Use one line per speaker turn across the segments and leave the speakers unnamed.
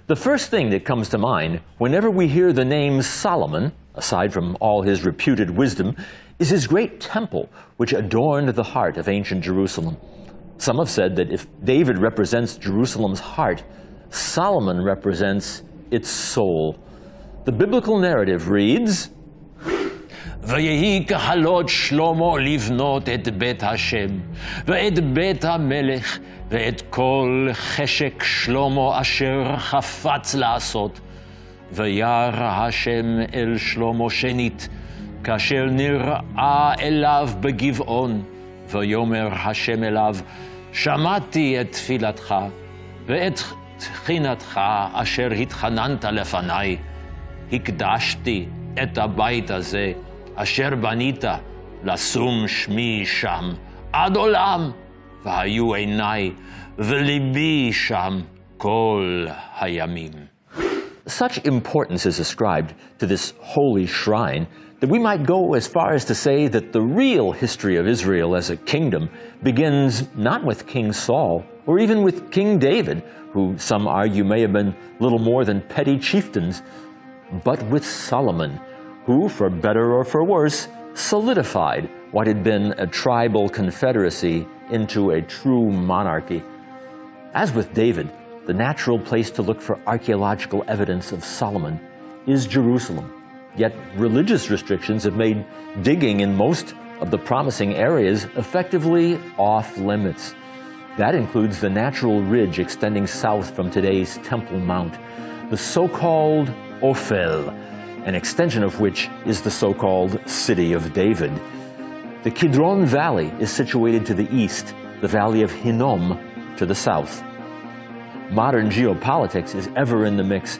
The first thing that comes to mind whenever we hear the name Solomon, aside from all his reputed wisdom, is his great temple, which adorned the heart of ancient Jerusalem. Some have said that if David represents Jerusalem's heart, Solomon represents its soul. The biblical narrative reads,
ויהי כחלות שלמה לבנות את בית השם, ואת בית המלך, ואת כל חשק שלמה אשר חפץ לעשות. וירא השם אל שלמה שנית, כאשר נראה אליו בגבעון, ויאמר השם אליו, שמעתי את תפילתך, ואת תחינתך אשר התחננת לפניי. הקדשתי את הבית הזה, אשר בנית, לשום שמי שם, עד עולם, והיו עיניי, וליבי שם כל הימים.
Such importance is ascribed to this holy shrine that we might go as far as to say that the real history of Israel as a kingdom begins not with King Saul or even with King David, who some argue may have been little more than petty chieftains, but with Solomon, who, for better or for worse, solidified what had been a tribal confederacy into a true monarchy. As with David, the natural place to look for archaeological evidence of Solomon is Jerusalem. Yet religious restrictions have made digging in most of the promising areas effectively off limits. That includes the natural ridge extending south from today's Temple Mount, the so-called Ophel, an extension of which is the so-called City of David. The Kidron Valley is situated to the east, the Valley of Hinnom to the south. Modern geopolitics is ever in the mix,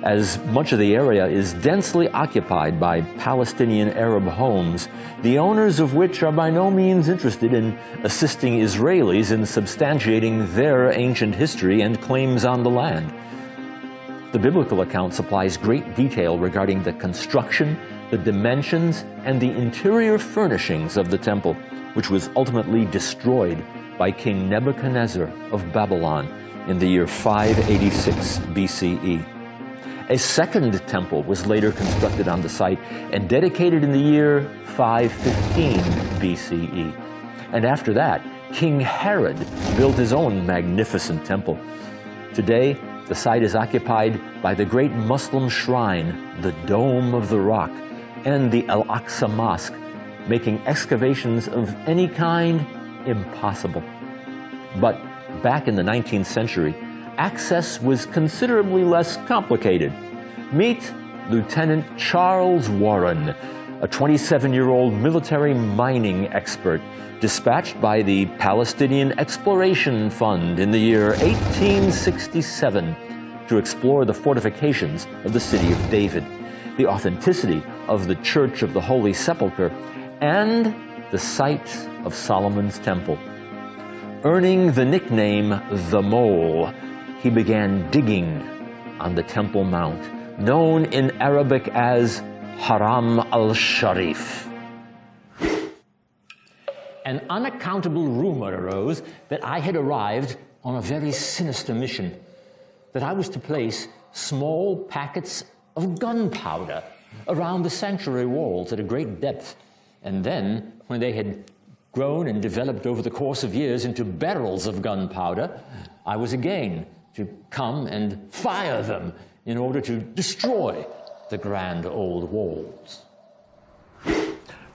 as much of the area is densely occupied by Palestinian Arab homes, the owners of which are by no means interested in assisting Israelis in substantiating their ancient history and claims on the land. The biblical account supplies great detail regarding the construction, the dimensions, and the interior furnishings of the temple, which was ultimately destroyed by King Nebuchadnezzar of Babylon in the year 586 BCE. A second temple was later constructed on the site and dedicated in the year 515 BCE. And after that, King Herod built his own magnificent temple. Today, the site is occupied by the great Muslim shrine, the Dome of the Rock, and the Al-Aqsa Mosque, making excavations of any kind impossible. But back in the 19th century, access was considerably less complicated. Meet Lieutenant Charles Warren, a 27-year-old military mining expert dispatched by the Palestinian Exploration Fund in the year 1867 to explore the fortifications of the city of David, the authenticity of the Church of the Holy Sepulchre, and the site of Solomon's Temple. Earning the nickname the Mole, he began digging on the Temple Mount, known in Arabic as Haram al-Sharif. An unaccountable rumor arose that I had arrived on a very sinister mission, that I was to place small packets of gunpowder around the sanctuary walls at a great depth, and then, when they had grown and developed over the course of years into barrels of gunpowder, I was again to come and fire them in order to destroy the grand old walls.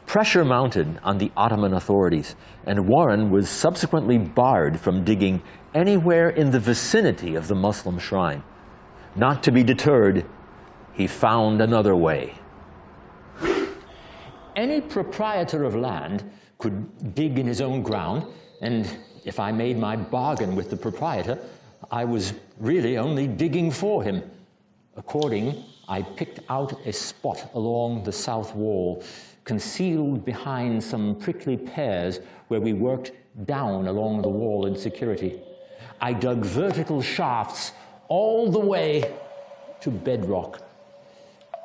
Pressure mounted on the Ottoman authorities, and Warren was subsequently barred from digging anywhere in the vicinity of the Muslim shrine. Not to be deterred, he found another way. Any proprietor of land could dig in his own ground, and if I made my bargain with the proprietor, I was really only digging for him. Accordingly, I picked out a spot along the south wall, concealed behind some prickly pears where we worked down along the wall in security. I dug vertical shafts all the way to bedrock,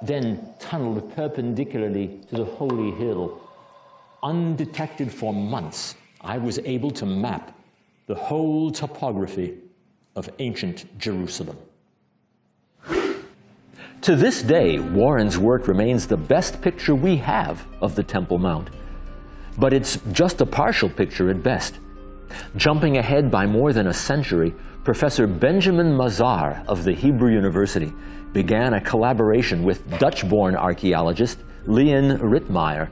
then tunneled perpendicularly to the Holy Hill. Undetected for months, I was able to map the whole topography of ancient Jerusalem. To this day, Warren's work remains the best picture we have of the Temple Mount. But it's just a partial picture at best. Jumping ahead by more than a century, Professor Benjamin Mazar of the Hebrew University began a collaboration with Dutch-born archaeologist Leon Rittmeyer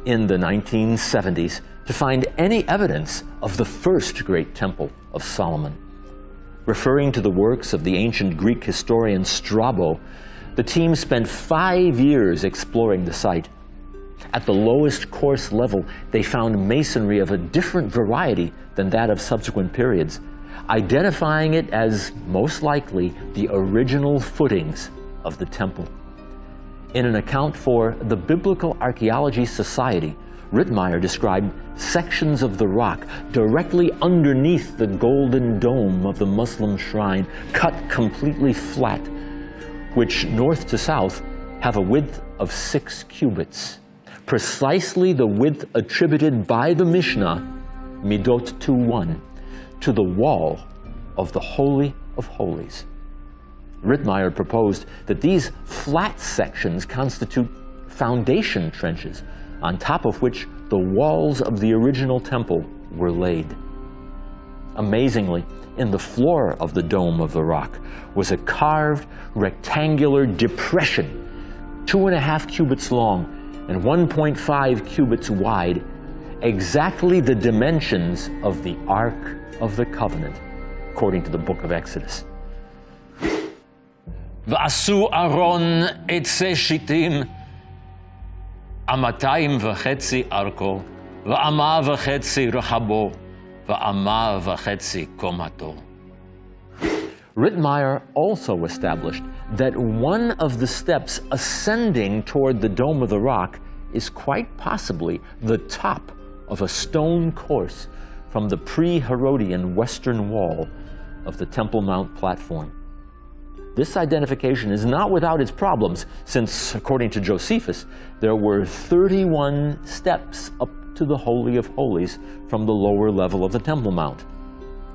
in the 1970s to find any evidence of the first great temple of Solomon. Referring to the works of the ancient Greek historian Strabo, the team spent 5 years exploring the site. At the lowest course level, they found masonry of a different variety than that of subsequent periods, identifying it as most likely the original footings of the temple. In an account for the Biblical Archaeology Society, Rittmeyer described sections of the rock directly underneath the golden dome of the Muslim shrine, cut completely flat, which north to south have a width of 6 cubits, precisely the width attributed by the Mishnah, Midot 2:1, to the wall of the Holy of Holies. Rittmeyer proposed that these flat sections constitute foundation trenches, on top of which the walls of the original temple were laid. Amazingly, in the floor of the dome of the rock was a carved rectangular depression, 2.5 cubits long and 1.5 cubits wide, exactly the dimensions of the Ark of the Covenant, according to the book of Exodus.
ועשו ארון עצי שיטים 2.5 ארכו, ואמה וחצי רחבו, ואמה וחצי קומתו.
Rittmeyer also established that one of the steps ascending toward the Dome of the Rock is quite possibly the top of a stone course from the pre-Herodian western wall of the Temple Mount platform. This identification is not without its problems, since, according to Josephus, there were 31 steps up to the Holy of Holies from the lower level of the Temple Mount.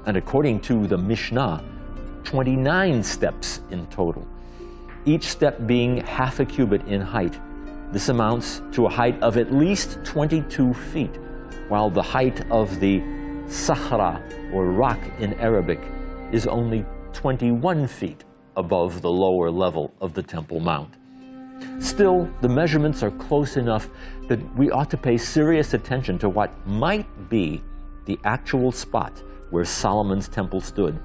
And according to the Mishnah, 29 steps in total, each step being 0.5 cubit in height. This amounts to a height of at least 22 feet, while the height of the Sahara, or rock in Arabic, is only 21 feet above the lower level of the Temple Mount. Still, the measurements are close enough that we ought to pay serious attention to what might be the actual spot where Solomon's temple stood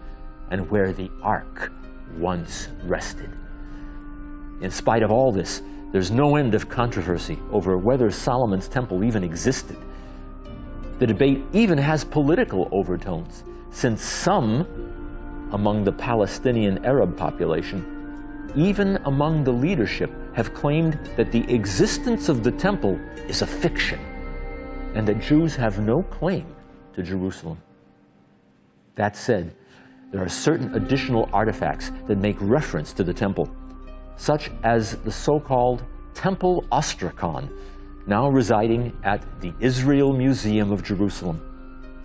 and where the Ark once rested. In spite of all this, there's no end of controversy over whether Solomon's temple even existed. The debate even has political overtones, since some among the Palestinian Arab population, even among the leadership, have claimed that the existence of the temple is a fiction and that Jews have no claim to Jerusalem. That said, there are certain additional artifacts that make reference to the temple, such as the so-called Temple Ostracon, now residing at the Israel Museum of Jerusalem.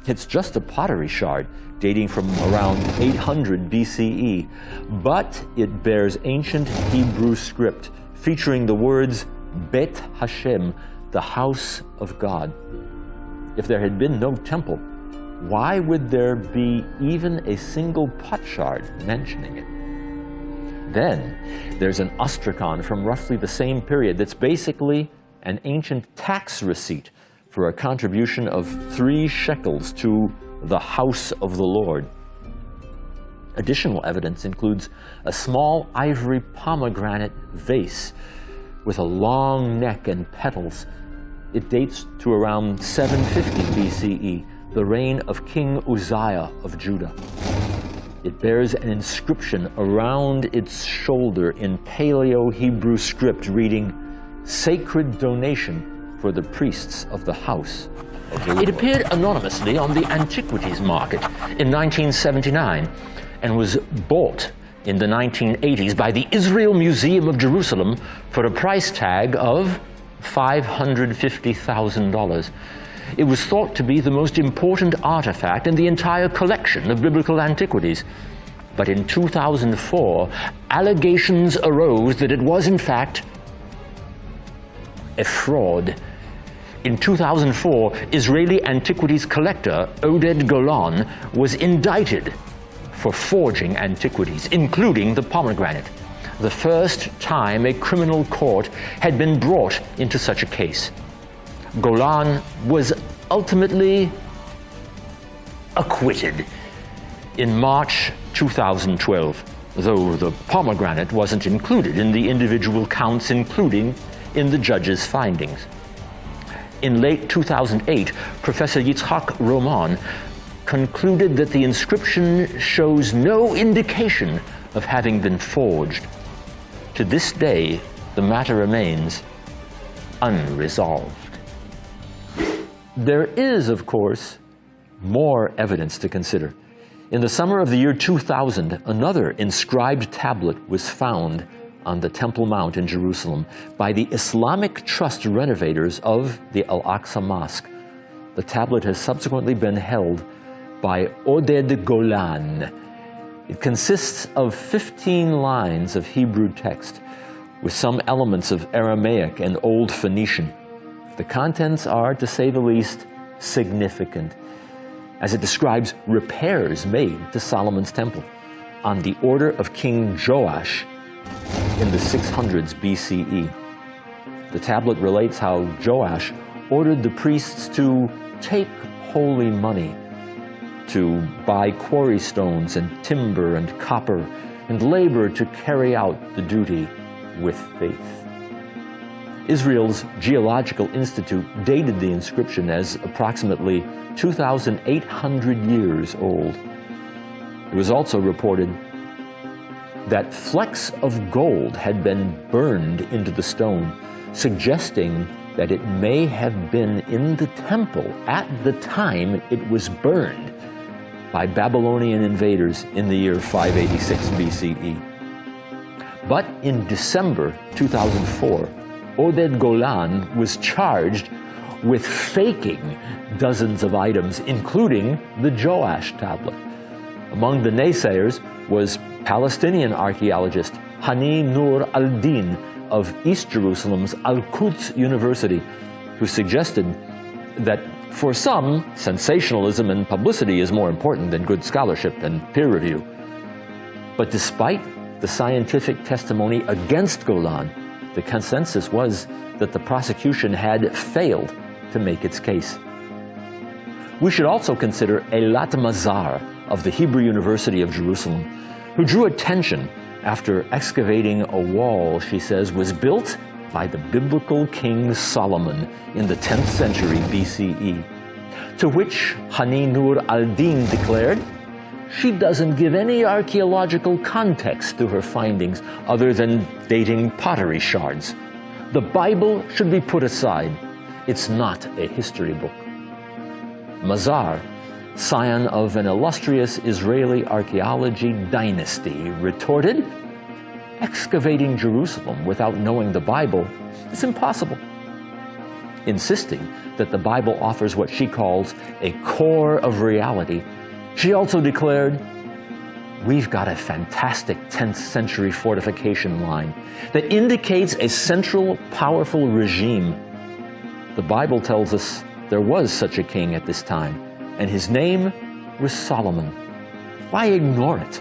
It's just a pottery shard dating from around 800 BCE, but it bears ancient Hebrew script featuring the words Bet Hashem, the house of God. If there had been no temple, why would there be even a single potsherd mentioning it? Then there's an ostracon from roughly the same period that's basically an ancient tax receipt for a contribution of 3 shekels to the house of the Lord. Additional evidence includes a small ivory pomegranate vase with a long neck and petals. It dates to around 750 BCE, the reign of King Uzziah of Judah. It bears an inscription around its shoulder in Paleo-Hebrew script reading, "Sacred donation for the priests of the house of the Lord." It appeared anonymously on the antiquities market in 1979 and was bought in the 1980s by the Israel Museum of Jerusalem for a price tag of $550,000. It was thought to be the most important artifact in the entire collection of biblical antiquities. But in 2004, allegations arose that it was in fact a fraud. In 2004, Israeli antiquities collector Oded Golan was indicted for forging antiquities, including the pomegranate, the first time a criminal court had been brought into such a case. Golan was ultimately acquitted in March 2012, though the pomegranate wasn't included in the individual counts, including in the judge's findings. In late 2008, Professor Yitzhak Roman concluded that the inscription shows no indication of having been forged. To this day, the matter remains unresolved. There is, of course, more evidence to consider. In the summer of the year 2000, another inscribed tablet was found on the Temple Mount in Jerusalem by the Islamic Trust renovators of the Al-Aqsa Mosque. The tablet has subsequently been held by Oded Golan. It consists of 15 lines of Hebrew text with some elements of Aramaic and Old Phoenician. The contents are, to say the least, significant, as it describes repairs made to Solomon's temple on the order of King Joash in the 600s BCE. The tablet relates how Joash ordered the priests to take holy money to buy quarry stones and timber and copper and labor to carry out the duty with faith. Israel's Geological Institute dated the inscription as approximately 2,800 years old. It was also reported that flecks of gold had been burned into the stone, suggesting that it may have been in the temple at the time it was burned by Babylonian invaders in the year 586 BCE. But in December 2004, Oded Golan was charged with faking dozens of items, including the Joash tablet. Among the naysayers was Palestinian archaeologist Hani Nur al-Din of East Jerusalem's Al-Quds University, who suggested that for some, sensationalism and publicity is more important than good scholarship and peer review. But despite the scientific testimony against Golan, the consensus was that the prosecution had failed to make its case. We should also consider Eilat Mazar of the Hebrew University of Jerusalem, who drew attention after excavating a wall she says was built by the biblical King Solomon in the 10th century BCE, to which Hani Nur al-Din declared she doesn't give any archaeological context to her findings other than dating pottery shards. The Bible should be put aside. It's not a history book. Mazar, scion of an illustrious Israeli archaeology dynasty, retorted, excavating Jerusalem without knowing the Bible is impossible, insisting that the Bible offers what she calls a core of reality. She also declared, we've got a fantastic 10th century fortification line that indicates a central, powerful regime. The Bible tells us there was such a king at this time, and his name was Solomon. Why ignore it?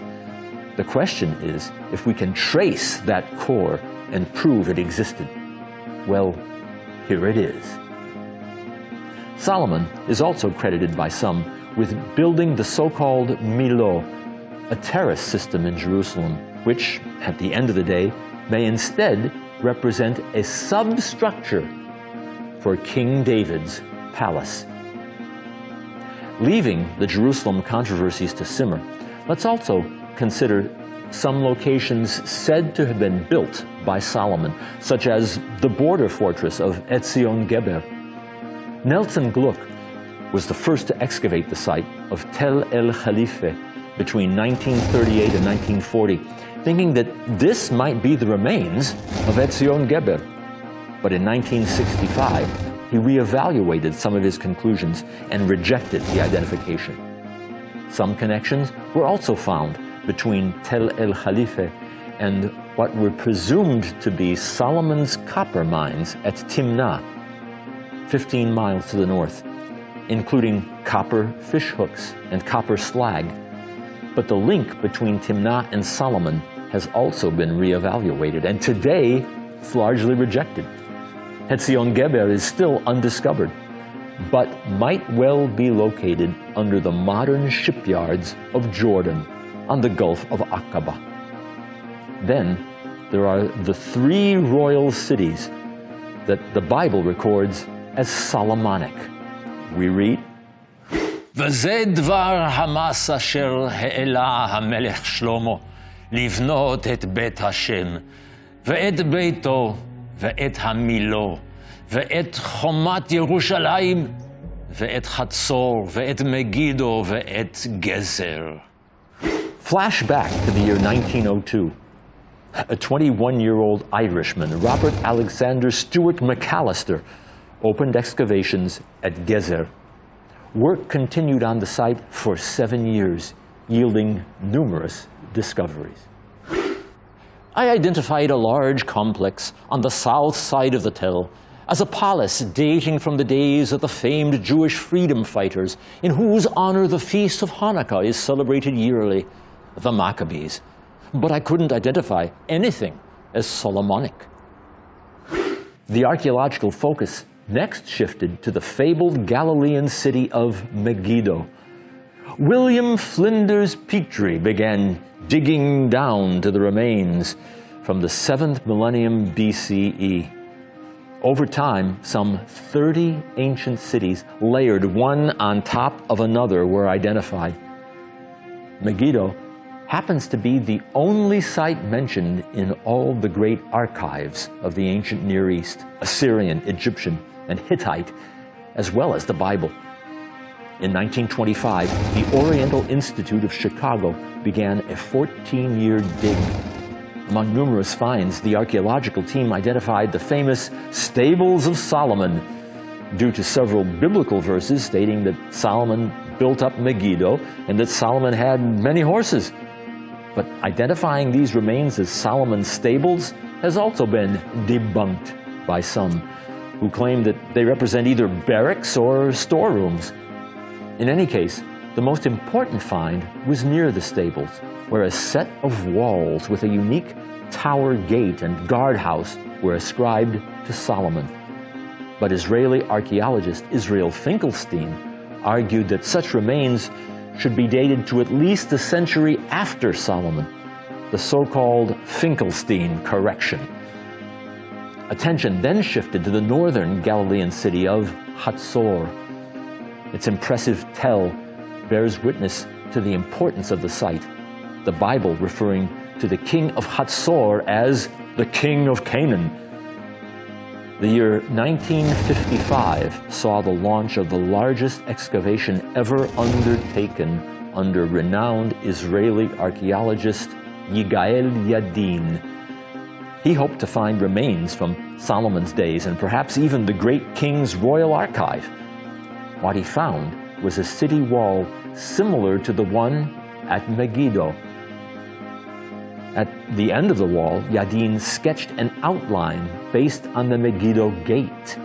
The question is if we can trace that core and prove it existed. Well, here it is. Solomon is also credited by some with building the so-called Milo, a terrace system in Jerusalem, which, at the end of the day, may instead represent a substructure for King David's palace. Leaving the Jerusalem controversies to simmer, let's also consider some locations said to have been built by Solomon, such as the border fortress of Etzion Geber. Nelson Gluck was the first to excavate the site of Tel El Khalife between 1938 and 1940, thinking that this might be the remains of Etzion Geber. But in 1965, he reevaluated some of his conclusions and rejected the identification. Some connections were also found between Tel El Khalife and what were presumed to be Solomon's copper mines at Timnah, 15 miles to the north, including copper fish hooks and copper slag. But the link between Timnah and Solomon has also been reevaluated, and today it's largely rejected. Hetzion Geber is still undiscovered, but might well be located under the modern shipyards of Jordan on the Gulf of Aqaba. Then there are the 3 royal cities that the Bible records as Solomonic. We read,
וזה דבר המס אשר העלה המלך שלמה לבנות את בית השם, ואת ביתו, ואת המילו, ואת חומת ירושלים, ואת חצור, ואת מגידו, ואת גזר.
Flash back to the year 1902. A 21-year-old Irishman, Robert Alexander Stewart McAllister, opened excavations at Gezer. Work continued on the site for 7 years, yielding numerous discoveries. I identified a large complex on the south side of the Tel as a palace dating from the days of the famed Jewish freedom fighters in whose honor the Feast of Hanukkah is celebrated yearly, the Maccabees. But I couldn't identify anything as Solomonic. The archaeological focus next shifted to the fabled Galilean city of Megiddo. William Flinders Petrie began digging down to the remains from the 7th millennium BCE. Over time, some 30 ancient cities layered one on top of another were identified. Megiddo happens to be the only site mentioned in all the great archives of the ancient Near East, Assyrian, Egyptian, and Hittite, as well as the Bible. In 1925, the Oriental Institute of Chicago began a 14-year dig. Among numerous finds, the archaeological team identified the famous Stables of Solomon, due to several biblical verses stating that Solomon built up Megiddo and that Solomon had many horses. But identifying these remains as Solomon's stables has also been debunked by some, who claim that they represent either barracks or storerooms. In any case, the most important find was near the stables, where a set of walls with a unique tower gate and guardhouse were ascribed to Solomon. But Israeli archaeologist Israel Finkelstein argued that such remains should be dated to at least a century after Solomon, the so-called Finkelstein correction. Attention then shifted to the northern Galilean city of Hatzor. Its impressive tell bears witness to the importance of the site, the Bible referring to the king of Hatzor as the king of Canaan. The year 1955 saw the launch of the largest excavation ever undertaken under renowned Israeli archaeologist Yigael Yadin. He hoped to find remains from Solomon's days and perhaps even the great king's royal archive. What he found was a city wall similar to the one at Megiddo. At the end of the wall, Yadin sketched an outline based on the Megiddo gate.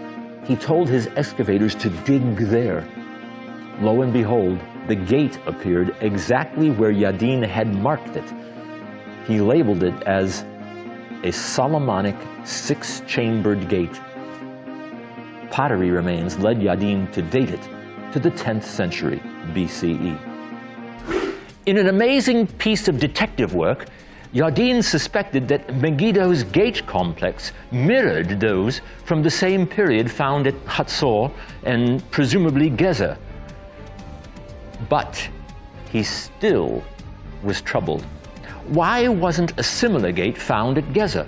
He told his excavators to dig there. Lo and behold, the gate appeared exactly where Yadin had marked it. He labeled it as a Solomonic 6-chambered gate. Pottery remains led Yadin to date it to the 10th century BCE. In an amazing piece of detective work, Yadin suspected that Megiddo's gate complex mirrored those from the same period found at Hatzor and presumably Gezer. But he still was troubled. Why wasn't a similar gate found at Gezer?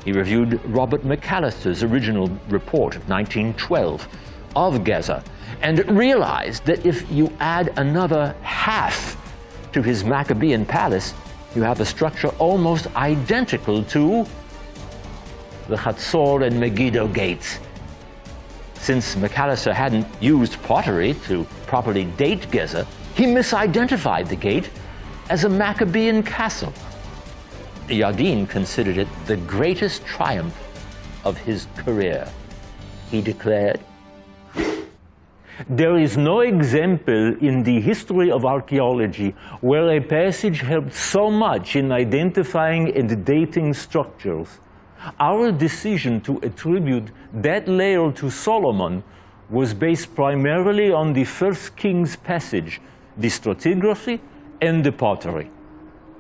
He reviewed Robert McAllister's original report of 1912 of Gezer and realized that if you add another half to his Maccabean palace, you have a structure almost identical to the Hatzor and Megiddo gates. Since McAllister hadn't used pottery to properly date Gezer, he misidentified the gate as a Maccabean castle. Yadin considered it the greatest triumph of his career. He declared,
"There is no example in the history of archaeology where a passage helped so much in identifying and dating structures. Our decision to attribute that layer to Solomon was based primarily on the First Kings passage, the stratigraphy, and the pottery.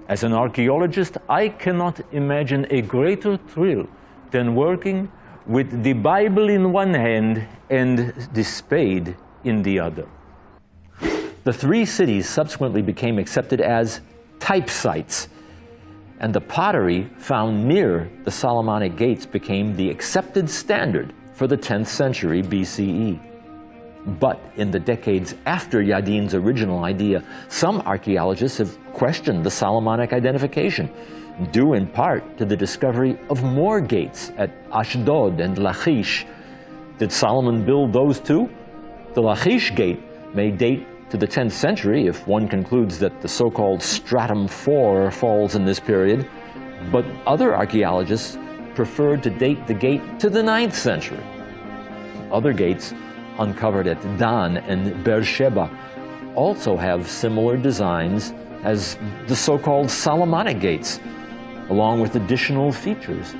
As an archaeologist, I cannot imagine a greater thrill than working with the Bible in one hand and the spade in the other."
The three cities subsequently became accepted as type sites, and the pottery found near the Solomonic gates became the accepted standard for the 10th century BCE. But in the decades after Yadin's original idea, some archaeologists have questioned the Solomonic identification, due in part to the discovery of more gates at Ashdod and Lachish. Did Solomon build those too? The Lachish gate may date to the 10th century if one concludes that the so-called Stratum 4 falls in this period, but other archaeologists prefer to date the gate to the 9th century. Other gates uncovered at Dan and Beersheba also have similar designs as the so-called Solomonic gates, along with additional features.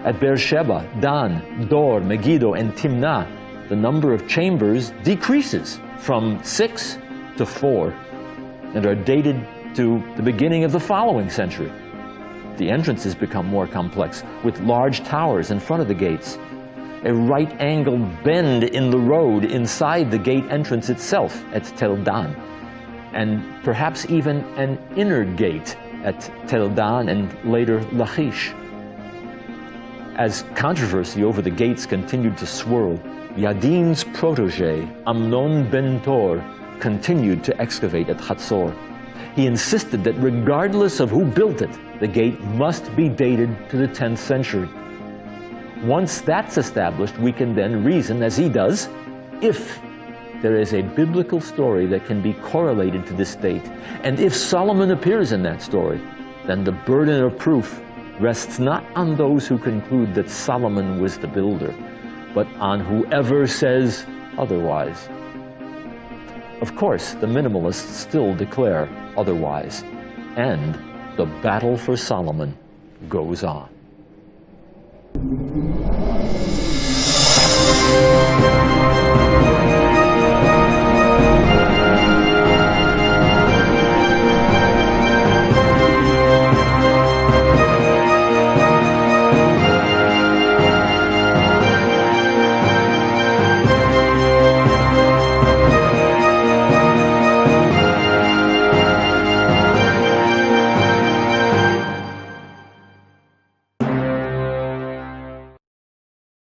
At Beersheba, Dan, Dor, Megiddo, and Timnah, the number of chambers decreases from 6 to 4 and are dated to the beginning of the following century. The entrances become more complex, with large towers in front of the gates, a right-angled bend in the road inside the gate entrance itself at Tel Dan, and perhaps even an inner gate at Tel Dan and later Lachish. As controversy over the gates continued to swirl, Yadin's protege, Amnon ben Tor, continued to excavate at Hatzor. He insisted that regardless of who built it, the gate must be dated to the 10th century. Once that's established, we can then reason, as he does, if there is a biblical story that can be correlated to this date, and if Solomon appears in that story, then the burden of proof rests not on those who conclude that Solomon was the builder, but on whoever says otherwise. Of course, the minimalists still declare otherwise, and the battle for Solomon goes on.